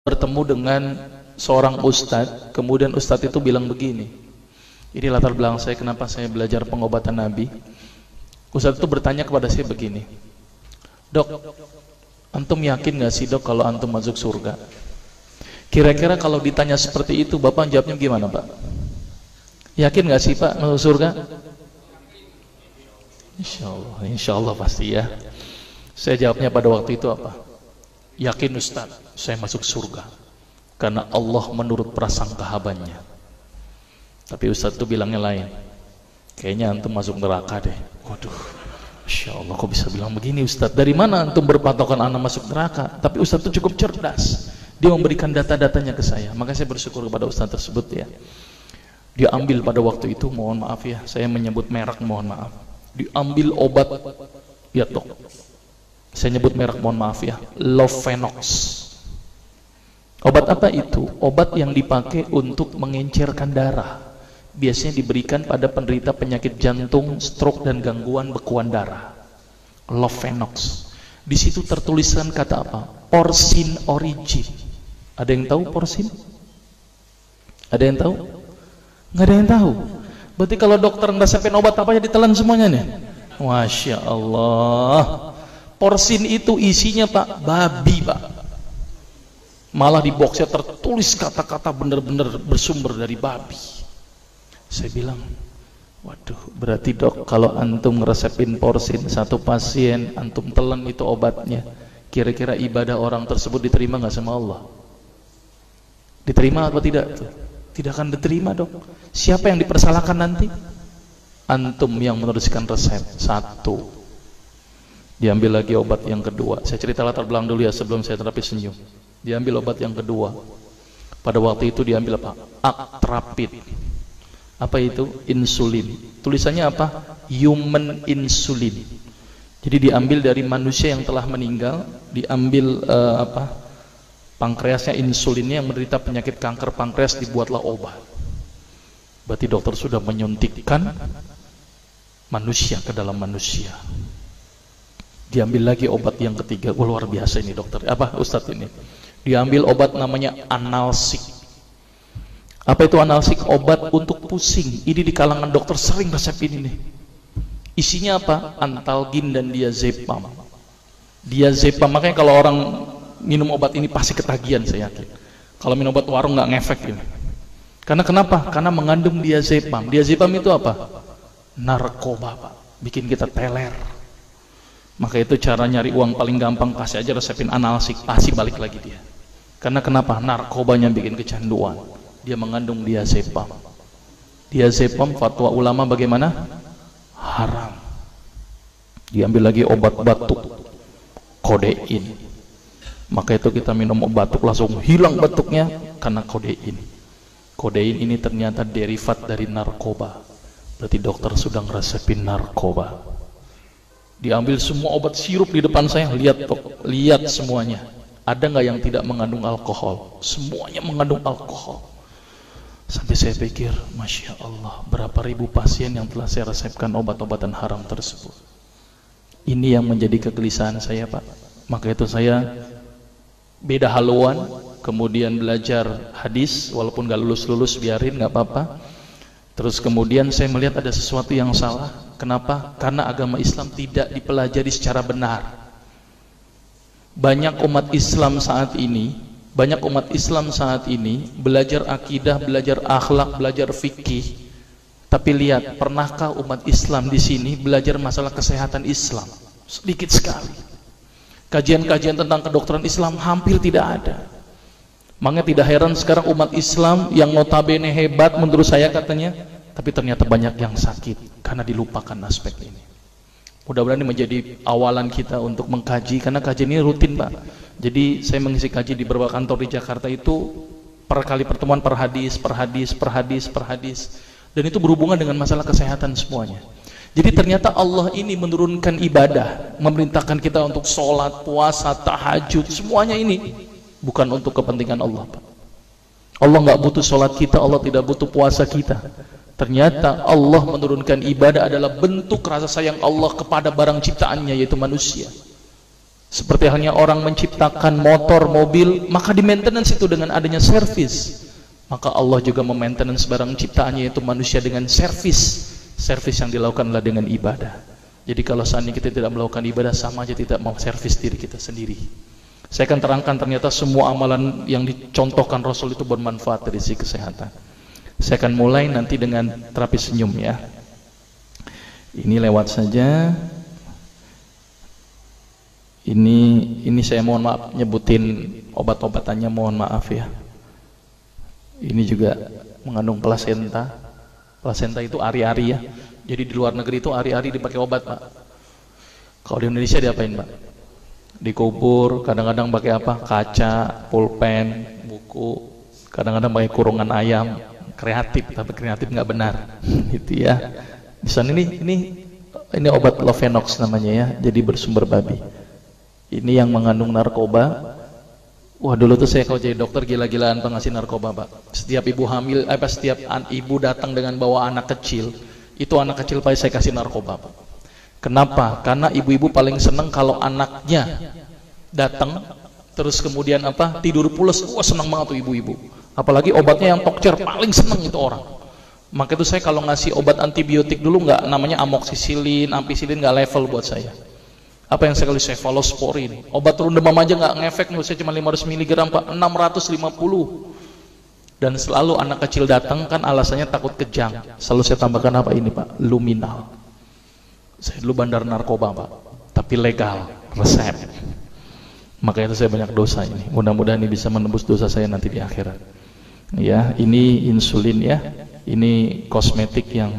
bertemu dengan seorang ustadz, kemudian ustadz itu bilang begini. Ini latar belakang saya kenapa saya belajar pengobatan Nabi. Ustadz itu bertanya kepada saya begini, "Dok, antum yakin gak sih dok kalau antum masuk surga?" Kira-kira kalau ditanya seperti itu, Bapak jawabnya gimana Pak? Yakin gak sih Pak masuk surga? Insya Allah pasti ya. Saya jawabnya pada waktu itu apa? Yakin Ustaz, saya masuk surga karena Allah menurut prasangka hambanya. Tapi Ustaz itu bilangnya lain. Kayaknya antum masuk neraka deh. Waduh, Masya Allah kok bisa bilang begini Ustaz? Dari mana antum berpatokan anak masuk neraka? Tapi Ustaz itu cukup cerdas. Dia memberikan data-datanya ke saya. Maka saya bersyukur kepada Ustaz tersebut ya. Dia ambil pada waktu itu, mohon maaf ya, saya menyebut merek, mohon maaf. Diambil obat, ya dok. Saya nyebut merek, mohon maaf ya, Lovenox. Obat apa itu? Obat yang dipakai untuk mengencerkan darah. Biasanya diberikan pada penderita penyakit jantung, stroke dan gangguan bekuan darah. Lovenox. Di situ tertuliskan kata apa? Porsin origin. Ada yang tahu porsin? Ada yang tahu? Nggak ada yang tahu. Berarti kalau dokter ngeresepin obat apa aja ditelan semuanya nih. Masya Allah. Porsin itu isinya Pak, babi Pak. Malah di boxnya tertulis kata-kata bener-bener bersumber dari babi. Saya bilang, waduh, berarti dok kalau antum ngeresepin porsin satu pasien, antum telan itu obatnya, kira-kira ibadah orang tersebut diterima nggak sama Allah? Diterima atau tidak tuh? Tidak akan diterima dok. Siapa yang dipersalahkan nanti? Antum yang menuliskan resep. Satu. Diambil lagi obat yang kedua. Saya cerita latar belakang dulu ya sebelum saya terapi senyum. Diambil obat yang kedua. Pada waktu itu diambil apa? Actrapid. Apa itu? Insulin. Tulisannya apa? Human insulin. Jadi diambil dari manusia yang telah meninggal. Diambil pankreasnya, insulinnya, yang menderita penyakit kanker pankreas, dibuatlah obat. Berarti dokter sudah menyuntikkan manusia ke dalam manusia. Diambil lagi obat yang ketiga. Luar biasa ini dokter. Apa Ustadz ini? Diambil obat namanya analsik. Apa itu analsik? Obat untuk pusing. Ini di kalangan dokter sering resep ini nih. Isinya apa? Antalgin dan diazepam. Diazepam, makanya kalau orang minum obat ini pasti ketagihan, saya yakin. Kalau minum obat warung nggak ngefek ini. Karena kenapa? Karena mengandung diazepam. Diazepam itu apa? Narkoba Pak. Bikin kita teler. Maka itu cara nyari uang paling gampang, kasih aja resepin analsik, pasti balik lagi dia. Karena kenapa? Narkobanya bikin kecanduan. Dia mengandung diazepam. Diazepam fatwa ulama bagaimana? Haram. Diambil lagi obat batuk, kodein. Maka itu kita minum obat batuk langsung hilang batuknya karena kodein. Kodein ini ternyata derivat dari narkoba. Berarti dokter sudah ngeresepin narkoba. Diambil semua obat sirup di depan saya, lihat lihat semuanya. Ada nggak yang tidak mengandung alkohol? Semuanya mengandung alkohol. Sampai saya pikir, Masya Allah, berapa ribu pasien yang telah saya resepkan obat-obatan haram tersebut. Ini yang menjadi kegelisahan saya Pak. Maka itu saya beda haluan, kemudian belajar hadis, walaupun gak lulus-lulus biarin, gak apa-apa. Terus kemudian saya melihat ada sesuatu yang salah. Kenapa? Karena agama Islam tidak dipelajari secara benar. Banyak umat Islam saat ini belajar akidah, belajar akhlak, belajar fikih. Tapi lihat, pernahkah umat Islam di sini belajar masalah kesehatan Islam? Sedikit sekali. Kajian-kajian tentang kedokteran Islam hampir tidak ada. Makanya tidak heran sekarang umat Islam yang notabene hebat menurut saya katanya, tapi ternyata banyak yang sakit karena dilupakan aspek ini. Mudah-mudahan ini menjadi awalan kita untuk mengkaji, karena kajian ini rutin Pak. Jadi saya mengisi kaji di beberapa kantor di Jakarta itu per kali pertemuan, per hadis. Dan itu berhubungan dengan masalah kesehatan semuanya. Jadi ternyata Allah ini menurunkan ibadah, memerintahkan kita untuk sholat, puasa, tahajud, semuanya ini bukan untuk kepentingan Allah Pak. Allah nggak butuh sholat kita, Allah tidak butuh puasa kita. Ternyata Allah menurunkan ibadah adalah bentuk rasa sayang Allah kepada barang ciptaannya, yaitu manusia. Seperti halnya orang menciptakan motor, mobil, maka di maintenance itu dengan adanya servis. Maka Allah juga memaintenance barang ciptaannya, yaitu manusia, dengan servis. Servis yang dilakukan adalah dengan ibadah. Jadi kalau seandainya kita tidak melakukan ibadah, sama aja tidak mau servis diri kita sendiri. Saya akan terangkan ternyata semua amalan yang dicontohkan Rasul itu bermanfaat dari sisi kesehatan. Saya akan mulai nanti dengan terapi senyum ya. Ini lewat saja. Ini saya mohon maaf nyebutin obat-obatannya, mohon maaf ya. Ini juga mengandung plasenta. Plasenta itu ari-ari ya. Jadi di luar negeri itu ari-ari dipakai obat, Pak. Kalau di Indonesia diapain, Pak? Dikubur, kadang-kadang pakai apa? Kaca, pulpen, buku, kadang-kadang pakai kurungan ayam. Kreatif, tapi kreatif nggak benar. Gitu ya. Di sana ini obat Lovenox namanya ya. Jadi bersumber babi. Ini yang mengandung narkoba. Wah, dulu tuh saya kalau jadi dokter gila-gilaan pengasih narkoba, Pak. Setiap ibu hamil, setiap ibu datang dengan bawa anak kecil, itu anak kecil pasti saya kasih narkoba, Pak. Kenapa? Karena ibu-ibu paling seneng kalau anaknya datang terus kemudian tidur pules. Wah, seneng banget tuh ibu-ibu. Apalagi obatnya yang tokcer, paling seneng itu orang. Maka itu saya kalau ngasih obat antibiotik dulu nggak namanya amoxicillin, ampicillin, nggak level buat saya. Apa yang saya kali cefalosporin, obat turun demam aja nggak ngefek nih, saya cuma 500 mg Pak, 650. Dan selalu anak kecil datang kan alasannya takut kejang, selalu saya tambahkan apa ini Pak, luminal. Saya dulu bandar narkoba Pak, tapi legal, resep. Makanya itu saya banyak dosa ini, mudah-mudahan ini bisa menembus dosa saya nanti di akhirat. Ya, ini insulin ya, ini kosmetik yang